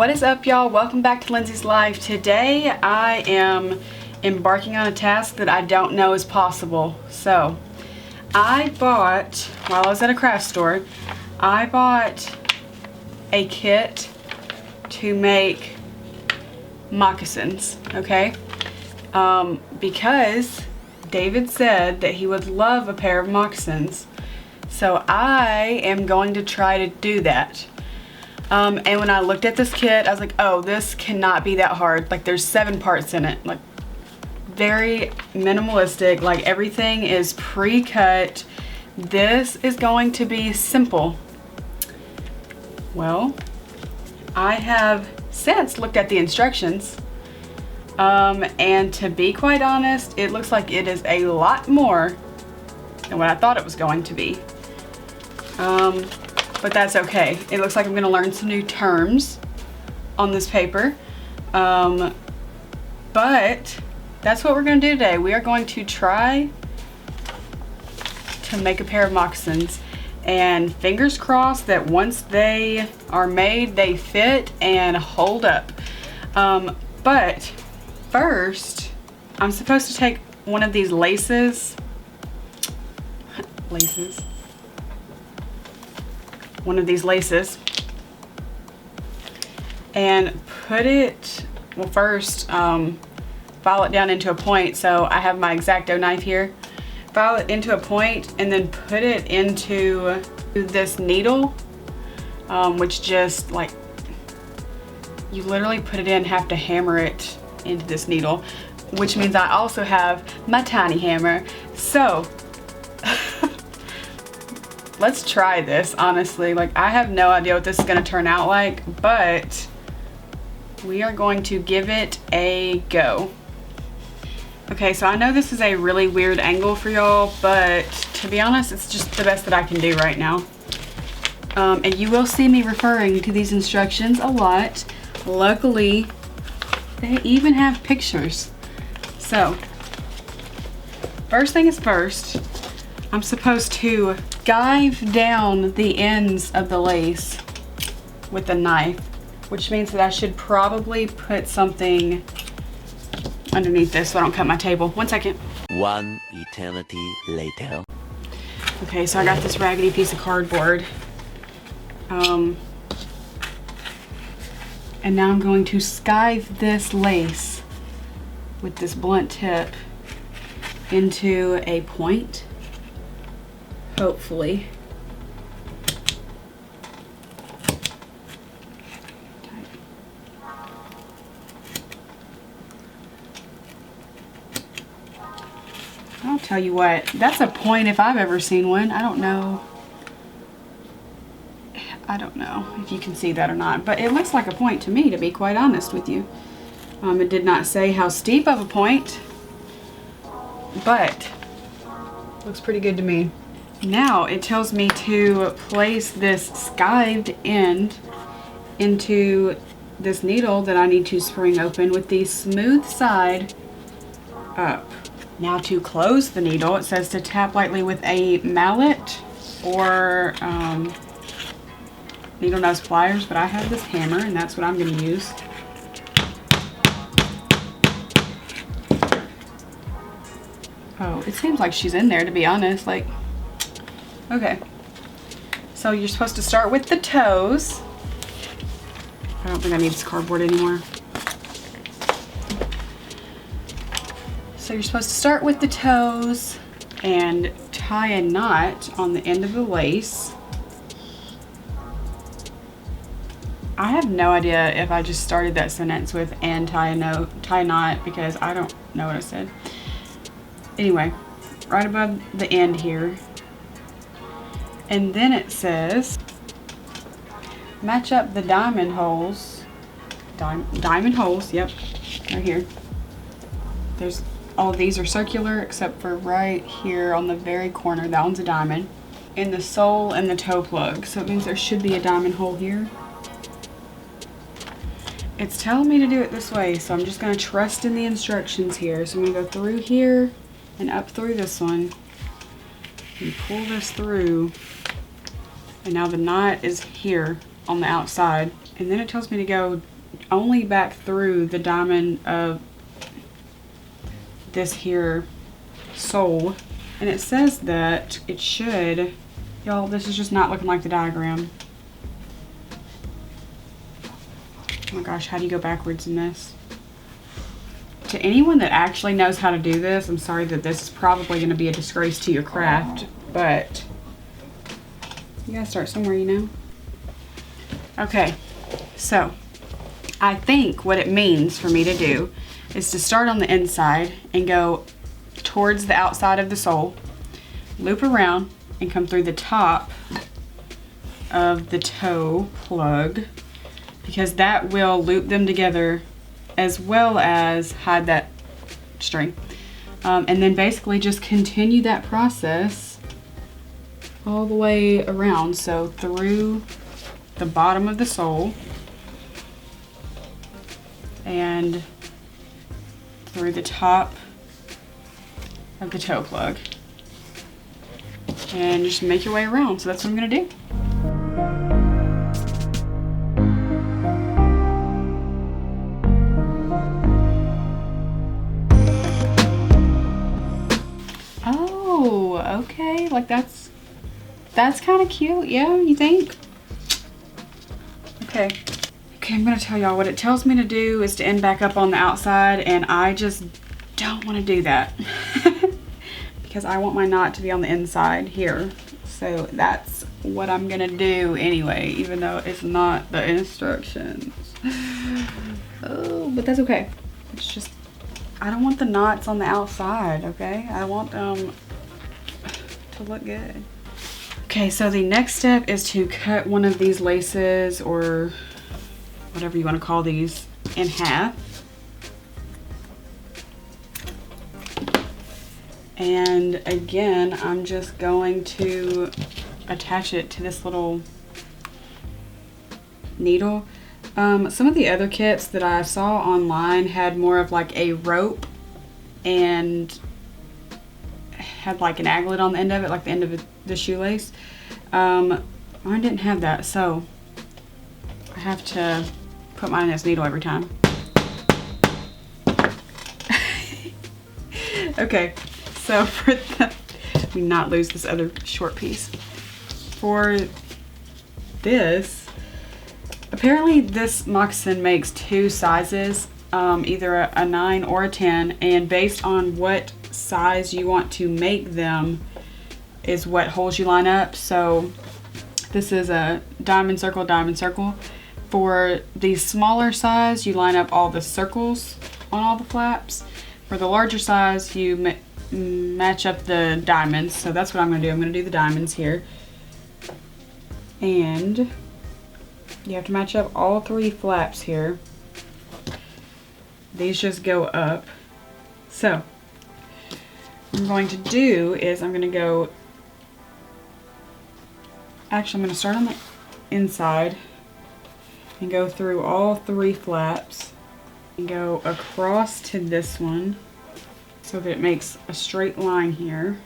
What is up, y'all? Welcome back to Lindsay's Life. Today I am embarking on a task that I don't know is possible. So I bought, while I was at a craft store, I bought a kit to make moccasins, okay? Because David said that he would love a pair of moccasins. So I am going to try to do that. And when I looked at this kit, I was like, oh, this cannot be that hard. Like, there's 7 parts in it. Like, very minimalistic. Like, everything is pre-cut. This is going to be simple. Well, I have since looked at the instructions. And to be quite honest, it looks like it is a lot more than what I thought it was going to be. But that's okay. It looks like I'm gonna learn some new terms on this paper. But that's what we're gonna do today. We are going to try to make a pair of moccasins, and fingers crossed that once they are made, they fit and hold up. But first, I'm supposed to take one of these laces, and put it, well, first file it down into a point. So I have my X-Acto knife here. File it into a point and then put it into this needle, which just, like, you literally put it in, have to hammer it into this needle, which means I also have my tiny hammer. So let's try this, honestly. Like, I have no idea what this is gonna turn out like, but we are going to give it a go. Okay, so I know this is a really weird angle for y'all, but to be honest, it's just the best that I can do right now. And you will see me referring to these instructions a lot. Luckily, they even have pictures. So, first thing is first, I'm supposed to guide down the ends of the lace with a knife, which means that I should probably put something underneath this so I don't cut my table. 1 second. One eternity later. Okay, so I got this raggedy piece of cardboard. And now I'm going to scythe this lace with this blunt tip into a point, hopefully. I'll tell you what, that's a point if I've ever seen one. I don't know if you can see that or not, but it looks like a point to me, to be quite honest with you. It did not say how steep of a point, but looks pretty good to me. Now it tells me to place this scythed end into this needle that I need to spring open with the smooth side up. Now to close the needle, it says to tap lightly with a mallet or needle nose pliers, but I have this hammer and that's what I'm going to use. Oh, it seems like she's in there, to be honest. Like, okay. So you're supposed to start with the toes. I don't think I need this cardboard anymore. So you're supposed to start with the toes and tie a knot on the end of the lace. I have no idea if I just started that sentence with and tie a knot, because I don't know what I said. Anyway, right above the end here. And then it says, match up the diamond holes. Diamond holes, yep, right here. There's, all these are circular except for right here on the very corner. That one's a diamond. In the sole and the toe plug. So it means there should be a diamond hole here. It's telling me to do it this way, so I'm just going to trust in the instructions here. So I'm going to go through here and up through this one and pull this through. And now the knot is here on the outside. And then it tells me to go only back through the diamond of this here sole, and it says that it should, y'all, this is just not looking like the diagram. Oh my gosh, how do you go backwards in this? To anyone that actually knows how to do this, I'm sorry that this is probably going to be a disgrace to your craft, but you gotta start somewhere, you know? Okay, so I think what it means for me to do is to start on the inside and go towards the outside of the sole, loop around, and come through the top of the toe plug, because that will loop them together as well as hide that string. And then basically just continue that process all the way around. So through the bottom of the sole and through the top of the toe plug, and just make your way around. So that's what I'm gonna do. Oh, okay, like that's kind of cute. Yeah, you think? Okay, I'm gonna tell y'all what it tells me to do is to end back up on the outside, and I just don't want to do that because I want my knot to be on the inside here. So that's what I'm gonna do anyway, even though it's not the instructions. Oh, but that's okay. It's just, I don't want the knots on the outside, okay? I want them to look good. Okay, so the next step is to cut one of these laces, or whatever you want to call these, in half. And again, I'm just going to attach it to this little needle. Some of the other kits that I saw online had more of like a rope and had like an aglet on the end of it, like the end of the shoelace. Mine didn't have that, so I have to put mine in this needle every time. Okay, so for let me not lose this other short piece. For this, apparently this moccasin makes two sizes, either a 9 or a 10, and based on what size you want to make them is what holes you line up. So this is a diamond circle, diamond circle. For the smaller size, you line up all the circles on all the flaps. For the larger size, you match up the diamonds. So that's what I'm gonna do. I'm gonna do the diamonds here. And you have to match up all 3 flaps here. These just go up. So what I'm going to do is I'm going to go, actually I'm going to start on the inside and go through all 3 flaps and go across to this one so that it makes a straight line here.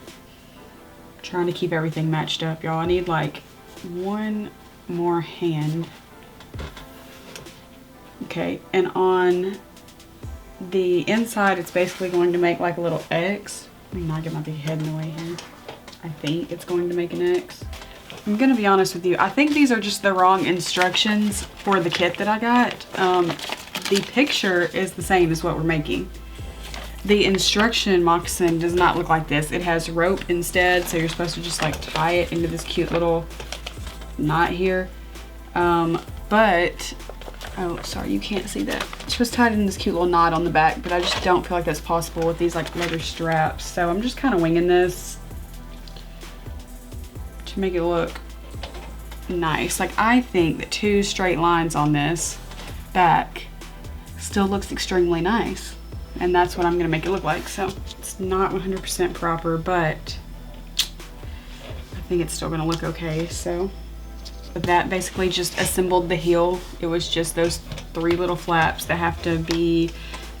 I'm trying to keep everything matched up, y'all. I need like one more hand. Okay, and on the inside it's basically going to make like a little X. Let me not get my big head in the way here. I think it's going to make an X. I'm gonna be honest with you, I think these are just the wrong instructions for the kit that I got. The picture is the same as what we're making. The instruction moccasin does not look like this. It has rope instead, so you're supposed to just like tie it into this cute little knot here. But oh, sorry, you can't see that. It's just tied in this cute little knot on the back, but I just don't feel like that's possible with these like leather straps. So I'm just kind of winging this to make it look nice. Like, I think that 2 straight lines on this back still looks extremely nice. And that's what I'm gonna make it look like. So it's not 100% proper, but I think it's still gonna look okay. So that basically just assembled the heel. It was just those 3 little flaps that have to be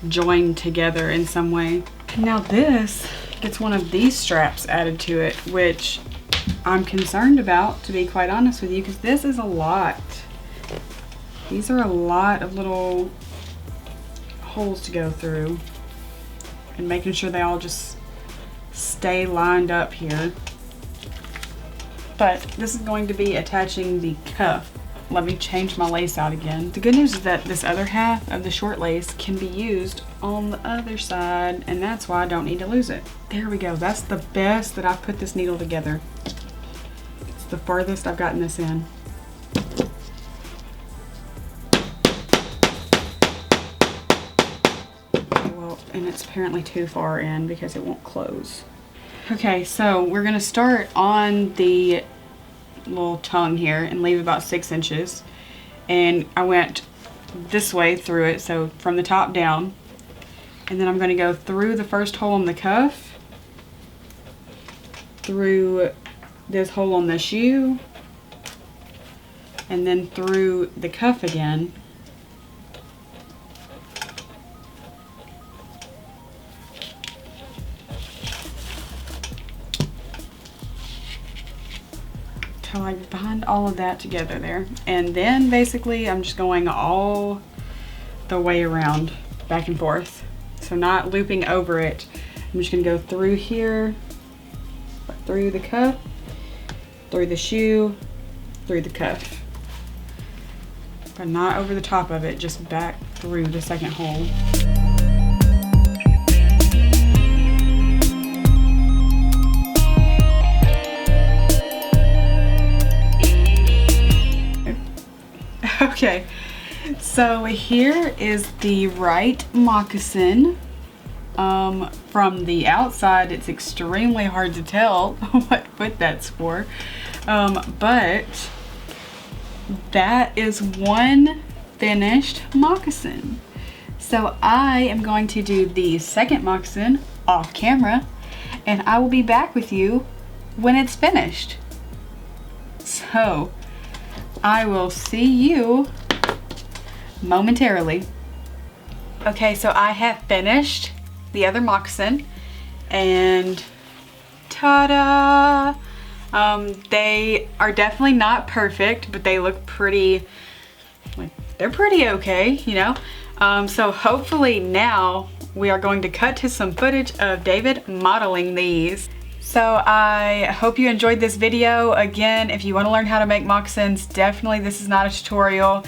joined together in some way. Now this gets one of these straps added to it, which I'm concerned about, to be quite honest with you, because this is a lot. These are a lot of little holes to go through, and making sure they all just stay lined up here. But this is going to be attaching the cuff. Let me change my lace out again. The good news is that this other half of the short lace can be used on the other side, and that's why I don't need to lose it. There we go. That's the best that I've put this needle together. It's the farthest I've gotten this in. Okay, well, and it's apparently too far in because it won't close. Okay, so we're gonna start on the little tongue here and leave about 6 inches. And I went this way through it, so from the top down. And then I'm gonna go through the first hole in the cuff, through this hole on the shoe, and then through the cuff again. So I bind all of that together there. And then basically I'm just going all the way around, back and forth. So not looping over it. I'm just gonna go through here, through the cuff, through the shoe, through the cuff. But not over the top of it, just back through the second hole. Okay, so here is the right moccasin. From the outside, it's extremely hard to tell what foot that's for, but that is one finished moccasin. So I am going to do the second moccasin off camera, and I will be back with you when it's finished. So I will see you momentarily. Okay, so I have finished the other moccasin, and ta-da! They are definitely not perfect, but they look pretty, like, they're pretty okay, you know? So hopefully now we are going to cut to some footage of David modeling these. So I hope you enjoyed this video. Again, if you want to learn how to make moccasins, definitely this is not a tutorial.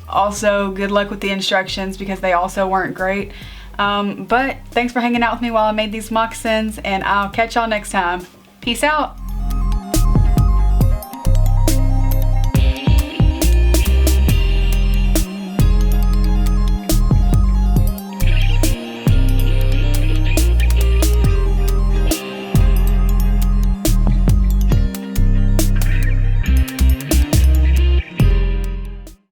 Also, good luck with the instructions because they also weren't great. But thanks for hanging out with me while I made these moccasins, and I'll catch y'all next time. Peace out.